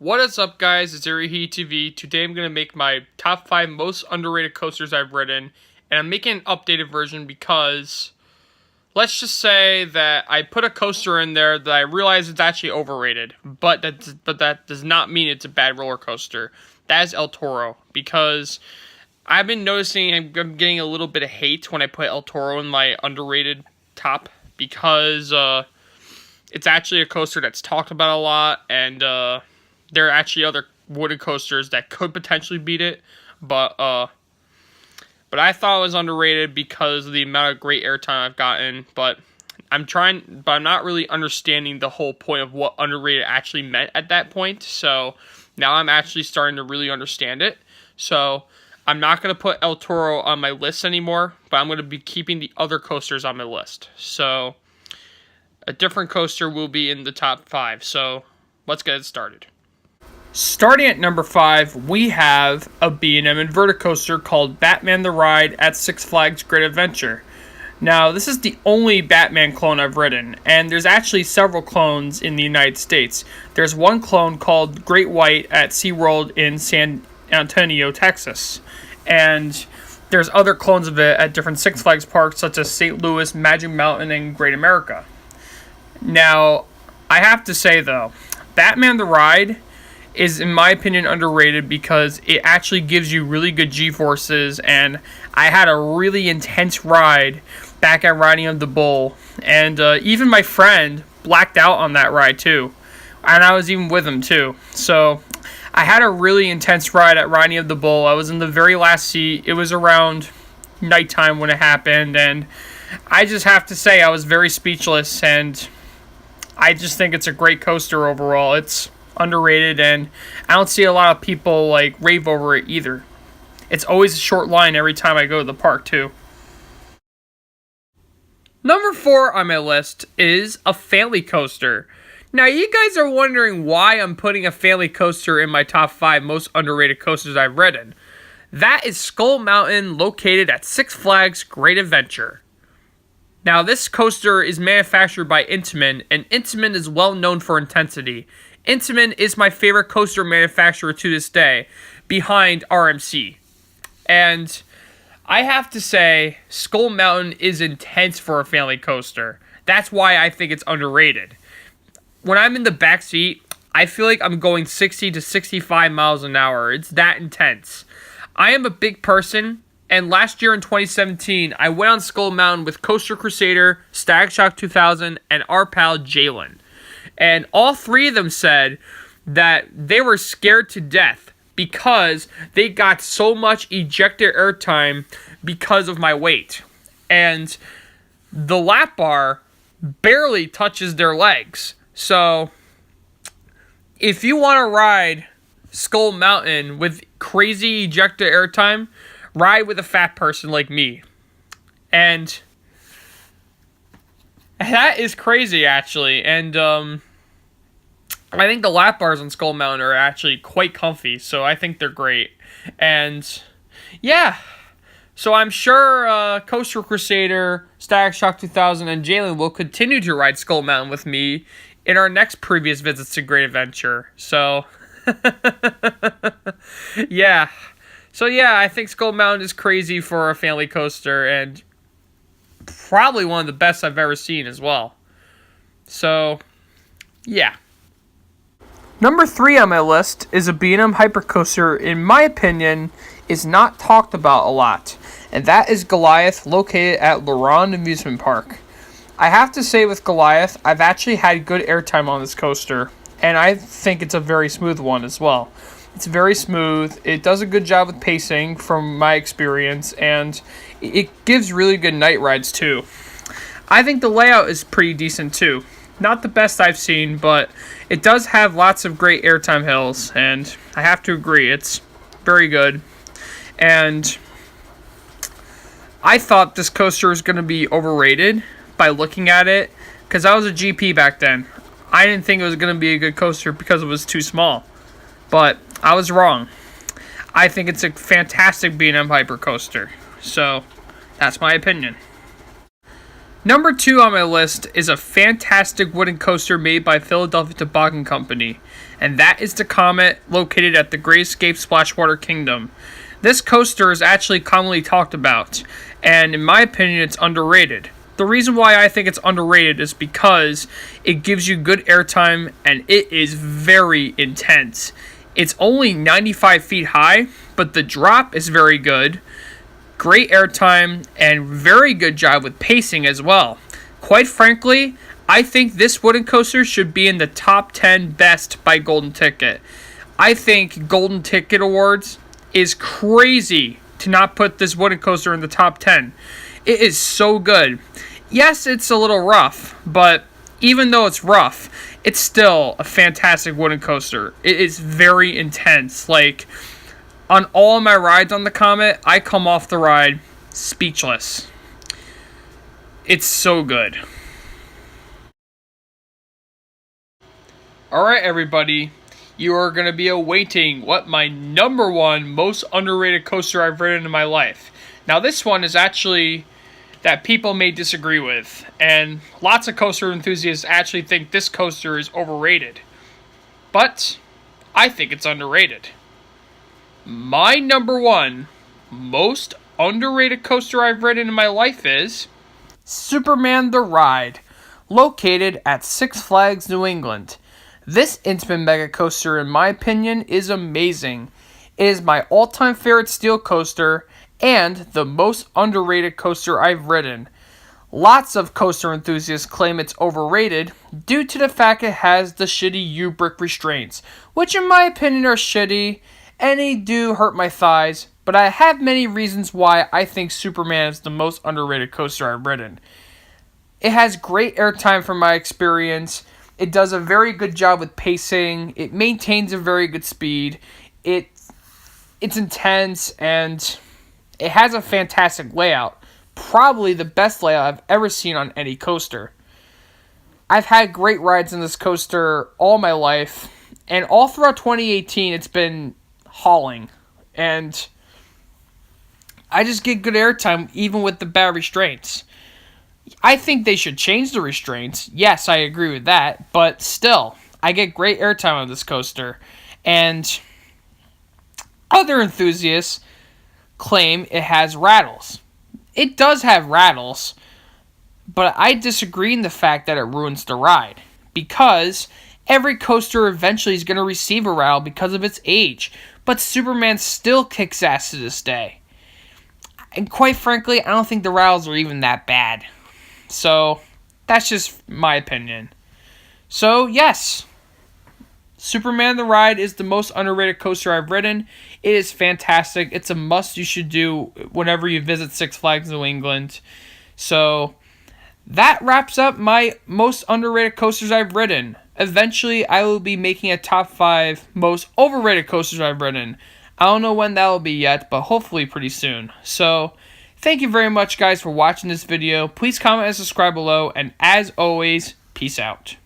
What is up, guys? It's Ridden TV. Today I'm going to make my top 5 most underrated coasters I've ridden, and I'm making an updated version because let's just say that I put a coaster in there that I realize it's actually overrated, but that does not mean it's a bad roller coaster. That is El Toro, because I've been noticing I'm getting a little bit of hate when I put El Toro in my underrated top, because it's actually a coaster that's talked about a lot, and there are actually other wooden coasters that could potentially beat it, but I thought it was underrated because of the amount of great airtime I've gotten. But I'm not really understanding the whole point of what underrated actually meant at that point. So now I'm actually starting to really understand it. So I'm not going to put El Toro on my list anymore, but I'm going to be keeping the other coasters on my list. So a different coaster will be in the top 5. So let's get it started. Starting at number 5, we have a B&M inverted coaster called Batman the Ride at Six Flags Great Adventure. Now, this is the only Batman clone I've ridden, and there's actually several clones in the United States. There's one clone called Great White at SeaWorld in San Antonio, Texas. And there's other clones of it at different Six Flags parks such as St. Louis, Magic Mountain, and Great America. Now, I have to say though, Batman the Ride is, in my opinion, underrated because it actually gives you really good G-forces, and I had a really intense ride back at Riding of the Bull, and even my friend blacked out on that ride too, and I was even with him too. So I had a really intense ride at Riding of the Bull. I was in the very last seat. It was around nighttime when it happened, and I just have to say I was very speechless, and I just think it's a great coaster overall. It's underrated, and I don't see a lot of people like rave over it either. It's always a short line every time I go to the park too. Number 4 on my list is a family coaster. Now, you guys are wondering why I'm putting a family coaster in my top 5 most underrated coasters I've ridden. That is Skull Mountain, located at Six Flags Great Adventure. Now, this coaster is manufactured by Intamin, and Intamin is well known for intensity. Intamin is my favorite coaster manufacturer to this day, behind RMC. And I have to say, Skull Mountain is intense for a family coaster. That's why I think it's underrated. When I'm in the back seat, I feel like I'm going 60 to 65 miles an hour. It's that intense. I am a big person, and last year in 2017, I went on Skull Mountain with Coaster Crusader, Static Shock 2000, and our pal Jalen. And all 3 of them said that they were scared to death because they got so much ejector airtime because of my weight. And the lap bar barely touches their legs. So if you want to ride Skull Mountain with crazy ejector airtime, ride with a fat person like me. And that is crazy, actually. And I think the lap bars on Skull Mountain are actually quite comfy, so I think they're great. And yeah, so I'm sure Coaster Crusader, Static Shock 2000, and Jalen will continue to ride Skull Mountain with me in our next previous visits to Great Adventure. So yeah. So yeah, I think Skull Mountain is crazy for a family coaster, and probably one of the best I've ever seen as well. So yeah. Number 3 on my list is a B&M hypercoaster, in my opinion, is not talked about a lot, and that is Goliath, located at Ronde Amusement Park. I have to say with Goliath, I've actually had good airtime on this coaster, and I think it's a very smooth one as well. It's very smooth, it does a good job with pacing from my experience, and it gives really good night rides too. I think the layout is pretty decent too. Not the best I've seen, but it does have lots of great airtime hills, and I have to agree, it's very good. And I thought this coaster was going to be overrated by looking at it, because I was a GP back then. I didn't think it was going to be a good coaster because it was too small, but I was wrong. I think it's a fantastic B&M hypercoaster, so that's my opinion. Number 2 on my list is a fantastic wooden coaster made by Philadelphia Toboggan Company, and that is the Comet, located at the Great Escape Splashwater Kingdom. This coaster is actually commonly talked about, and in my opinion, it's underrated. The reason why I think it's underrated is because it gives you good airtime and it is very intense. It's only 95 feet high, but the drop is very good. Great airtime and very good job with pacing as well. Quite frankly, I think this wooden coaster should be in the top 10 best by Golden Ticket. I think Golden Ticket Awards is crazy to not put this wooden coaster in the top 10. It is so good. Yes, it's a little rough, but even though it's rough, it's still a fantastic wooden coaster. It is very intense. Like, on all of my rides on the Comet, I come off the ride speechless. It's so good. Alright, everybody. You are going to be awaiting what my number 1 most underrated coaster I've ridden in my life. Now, this one is actually that people may disagree with, and lots of coaster enthusiasts actually think this coaster is overrated. But I think it's underrated. My number 1 most underrated coaster I've ridden in my life is Superman the Ride, located at Six Flags New England. This Intamin Mega Coaster, in my opinion, is amazing. It is my all-time favorite steel coaster and the most underrated coaster I've ridden. Lots of coaster enthusiasts claim it's overrated due to the fact it has the shitty U-brick restraints, which in my opinion are shitty, and they do hurt my thighs, but I have many reasons why I think Superman is the most underrated coaster I've ridden. It has great airtime from my experience. It does a very good job with pacing. It maintains a very good speed. It's intense, and it has a fantastic layout. Probably the best layout I've ever seen on any coaster. I've had great rides in this coaster all my life, and all throughout 2018 it's been hauling, and I just get good airtime even with the bad restraints. I think they should change the restraints. Yes, I agree with that, but still, I get great airtime on this coaster, and other enthusiasts claim it has rattles. It does have rattles, but I disagree in the fact that it ruins the ride, because every coaster eventually is going to receive a rattle because of its age, but Superman still kicks ass to this day. And quite frankly, I don't think the rattles are even that bad. So, that's just my opinion. So, yes, Superman the Ride is the most underrated coaster I've ridden. It is fantastic. It's a must you should do whenever you visit Six Flags New England. So, that wraps up my most underrated coasters I've ridden. Eventually, I will be making a top 5 most overrated coasters I've ridden. I don't know when that will be yet, but hopefully pretty soon. So, thank you very much, guys, for watching this video. Please comment and subscribe below, and as always, peace out.